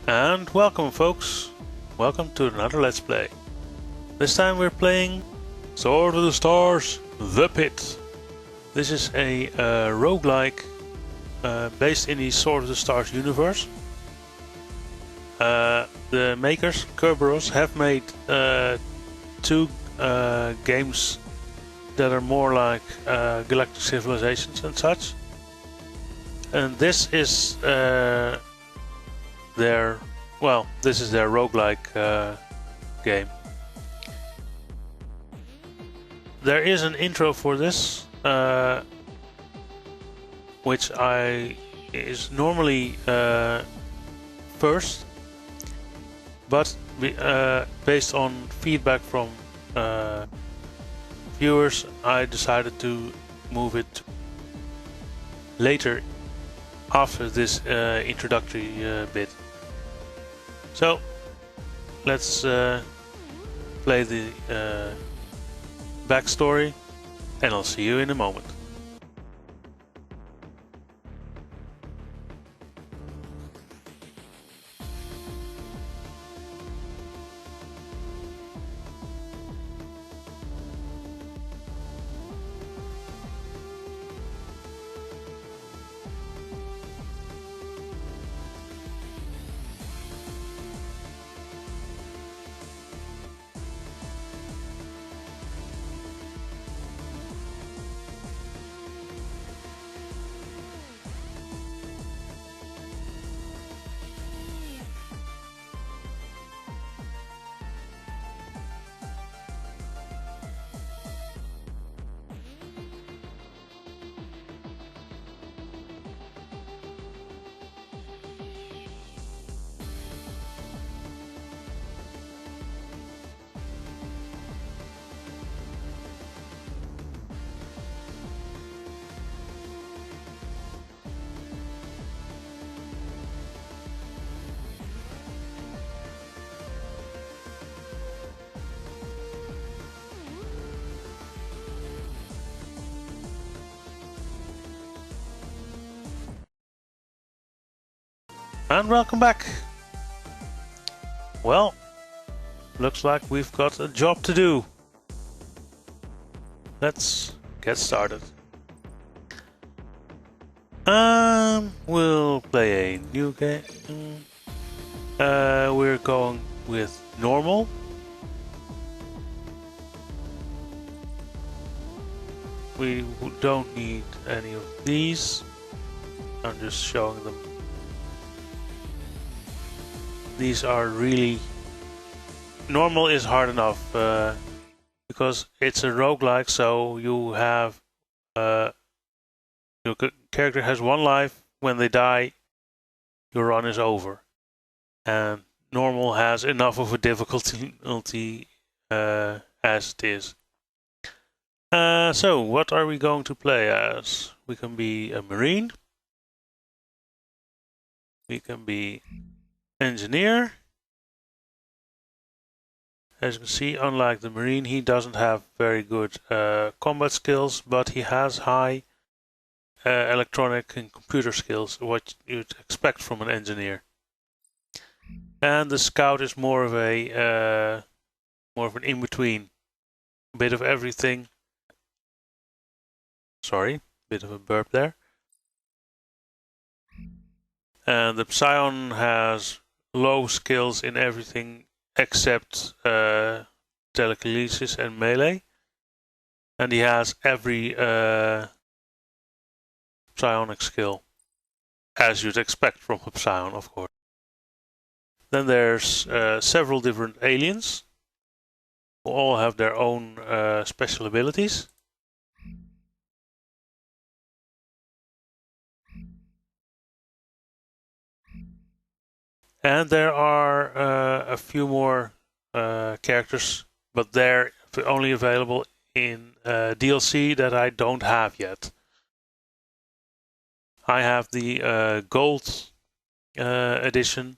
And welcome folks, welcome to another Let's Play. This time we're playing Sword of the Stars, The Pit. This is a roguelike based in the Sword of the Stars universe. The makers, Kerberos, have made two games that are more like Galactic Civilizations and such. And this is their roguelike game. There is an intro for this, which is normally first, but based on feedback from viewers, I decided to move it later after this introductory bit. So let's play the backstory, and I'll see you in a moment. And welcome back. Well, looks like we've got a job to do. Let's get started. We'll play a new game. We're going with normal. We don't need any of these. I'm just showing them. These are really... Normal is hard enough because it's a roguelike, so you have... your character has one life. When they die, your run is over. And normal has enough of a difficulty as it is. So, what are we going to play as? We can be a marine. We can be engineer. As you can see, unlike the marine, he doesn't have very good combat skills, but he has high electronic and computer skills, what you'd expect from an engineer. And the scout is more of an in-between, a bit of everything. Sorry, bit of a burp there. And the Psion has low skills in everything except telekinesis and melee. And he has every psionic skill, as you'd expect from a Psion, of course. Then there's several different aliens who all have their own special abilities. And there are a few more characters, but they're only available in DLC that I don't have yet. I have the gold edition,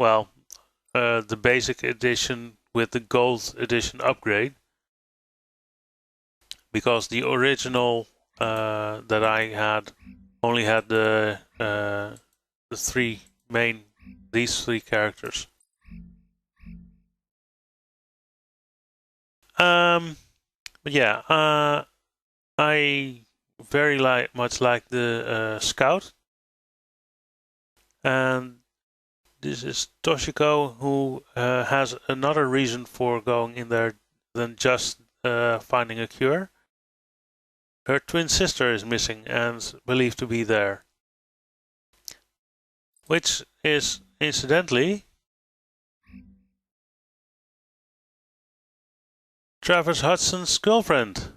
well, the basic edition with the gold edition upgrade, because the original that I had only had the three main these three characters. But yeah, I very much like the scout, and this is Toshiko, who has another reason for going in there than just finding a cure. Her twin sister is missing and believed to be there, which is incidentally Travis Hudson's girlfriend.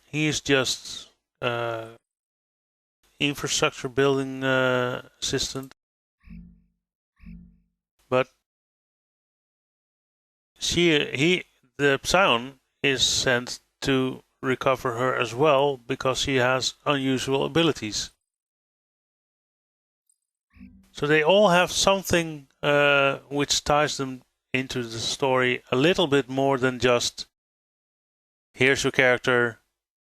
He's just infrastructure building assistant, but the Psion is sent to recover her as well because she has unusual abilities. So they all have something which ties them into the story a little bit more than just here's your character,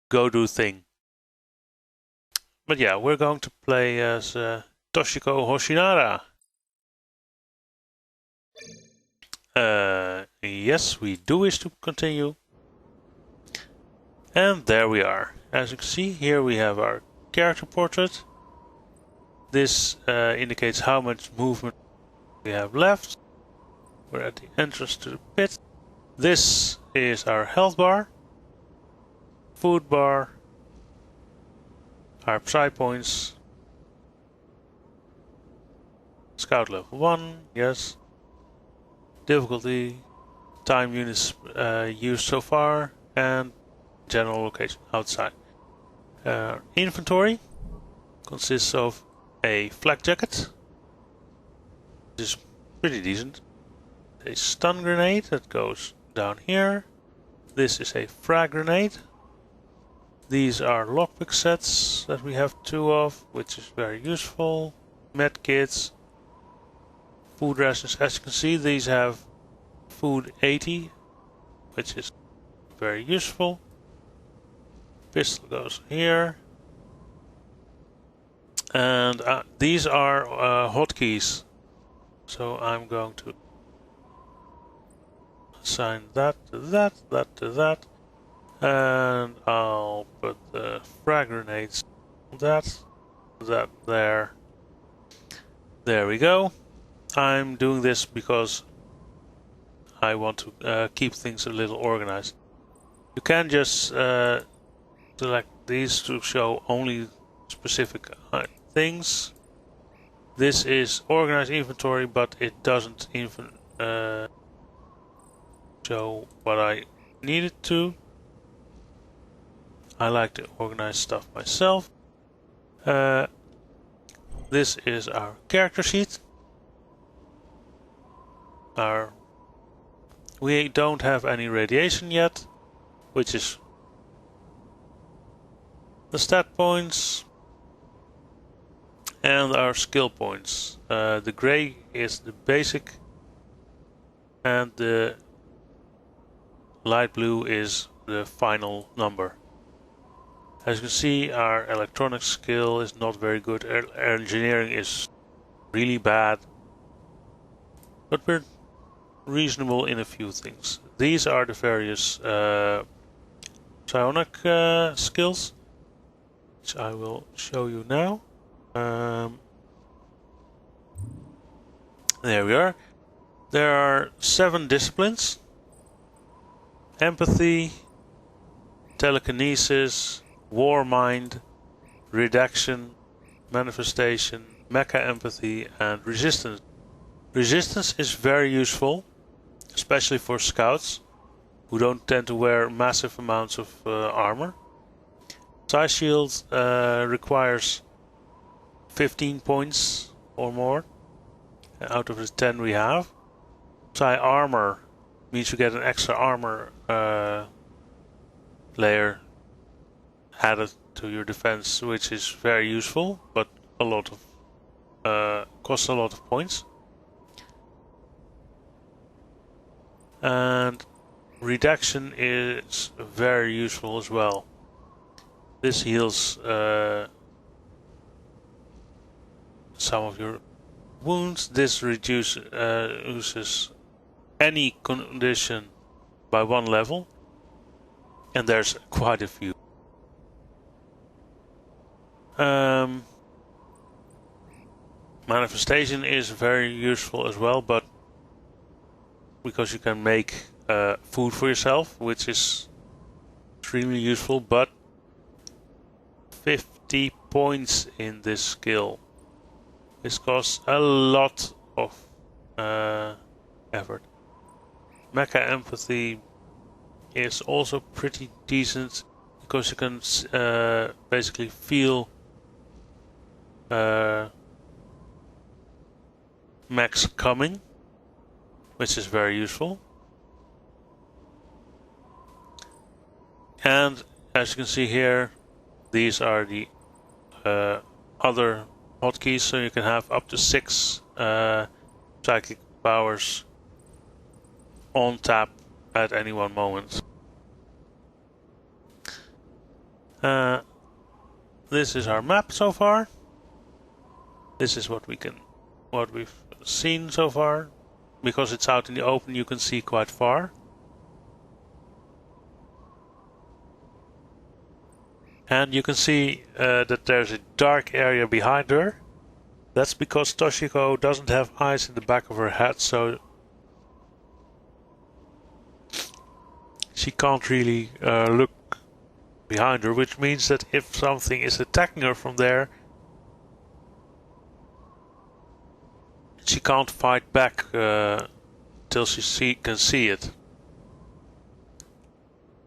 go do thing. But yeah, we're going to play as Toshiko Hoshinara. Yes, we do wish to continue. And there we are. As you can see, here we have our character portrait. This indicates how much movement we have left. We're at the entrance to the pit. This is our health bar, food bar, our psi points, scout level 1, yes, difficulty, time units used so far, and general location outside. Inventory consists of a flak jacket, which is pretty decent, a stun grenade that goes down here, this is a frag grenade, these are lockpick sets that we have 2 of, which is very useful, med kits, food rations. As you can see, these have food 80, which is very useful. Pistol goes here. And these are hotkeys. So I'm going to assign that to that, that to that. And I'll put the frag grenades on that there. There we go. I'm doing this because I want to keep things a little organized. You can just select these to show only specific things. This is organized inventory, but it doesn't even show what I need it to. I like to organize stuff myself. This is our character sheet. We don't have any radiation yet, which is the stat points and our skill points. The gray is the basic and the light blue is the final number. As you can see, our electronics skill is not very good. Our engineering is really bad, but we're reasonable in a few things. These are the various psionic skills, which I will show you now. There we are. There are 7 disciplines: empathy, telekinesis, war mind, redaction, manifestation, mecha empathy, and resistance. Resistance is very useful, especially for scouts who don't tend to wear massive amounts of armor. Psi shield requires 15 points or more out of the 10 we have. Psi armor means you get an extra armor layer added to your defense, which is very useful, but a lot of costs a lot of points. And redaction is very useful as well. This heals some of your wounds. This reduces any condition by 1 level, and there's quite a few. Manifestation is very useful as well, but because you can make food for yourself, which is extremely useful, but 50 points in this skill. This costs a lot of effort. Mecha empathy is also pretty decent because you can basically feel mechs coming, which is very useful. And as you can see here, these are the other hotkeys, so you can have up to 6 psychic powers on tap at any one moment. This is our map so far. This is what we've seen so far. Because it's out in the open, you can see quite far. And you can see that there's a dark area behind her. That's because Toshiko doesn't have eyes in the back of her head, so she can't really look behind her, which means that if something is attacking her from there, she can't fight back till she can see it.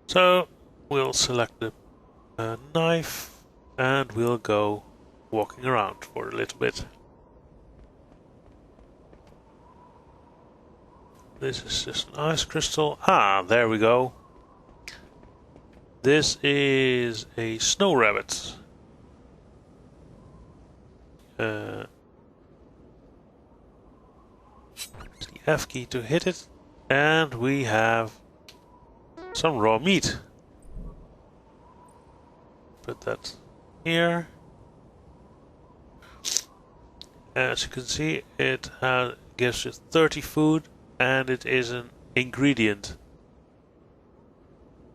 So we'll select the knife and we'll go walking around for a little bit. This is just an ice crystal. Ah, there we go. This is a snow rabbit. The F key to hit it, and we have some raw meat. Put that here. As you can see, it gives you 30 food, and it is an ingredient.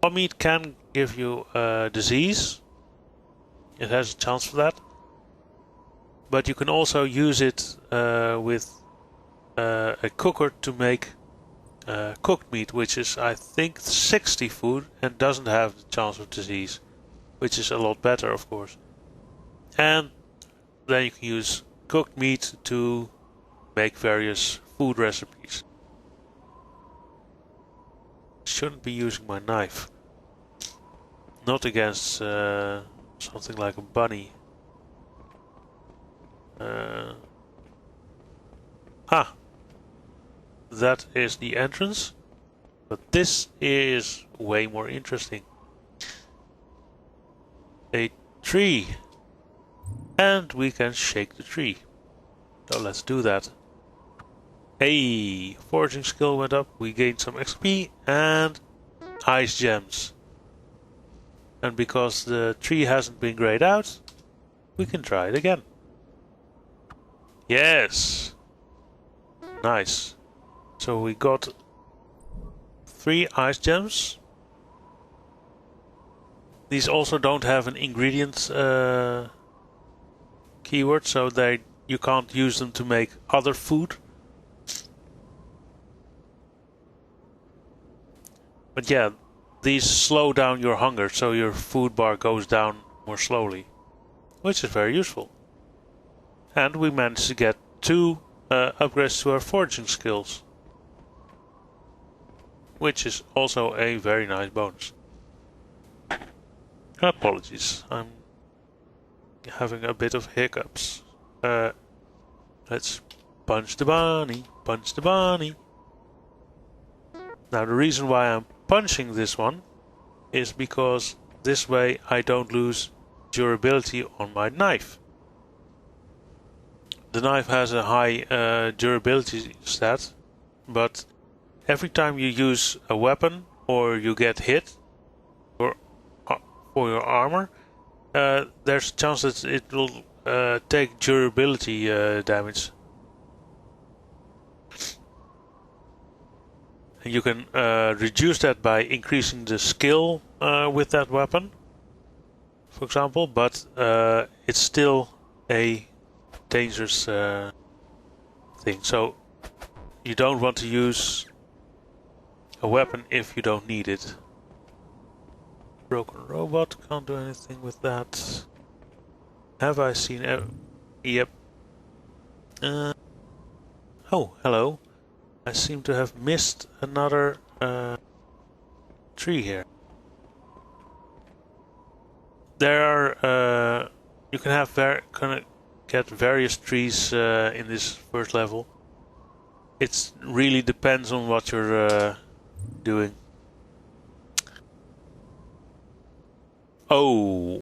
Raw meat can give you disease. It has a chance for that. But you can also use it with a cooker to make cooked meat, which is, I think, 60 food and doesn't have the chance of disease, which is a lot better, of course. And then you can use cooked meat to make various food recipes. Shouldn't be using my knife. Not against something like a bunny. That is the entrance, but this is way more interesting. A tree, and we can shake the tree. So let's do that. Hey, foraging skill went up, we gained some XP and ice gems. And because the tree hasn't been grayed out, we can try it again. Yes! Nice. So we got 3 ice gems. These also don't have an ingredient keyword, so you can't use them to make other food. But yeah, these slow down your hunger, so your food bar goes down more slowly, which is very useful. And we managed to get 2 upgrades to our foraging skills, which is also a very nice bonus. Apologies, I'm having a bit of hiccups. Let's punch the bunny, punch the bunny. Now the reason why I'm punching this one is because this way I don't lose durability on my knife. The knife has a high durability stat, but every time you use a weapon or you get hit for your armor, there's a chance that it will take durability damage. And you can reduce that by increasing the skill with that weapon, for example, but it's still a dangerous thing. So you don't want to use a weapon if you don't need it. Broken robot, can't do anything with that. Have I seen... yep. Oh, hello. I seem to have missed another tree here. There are... you can have get various trees in this first level. It really depends on what you're doing. Oh,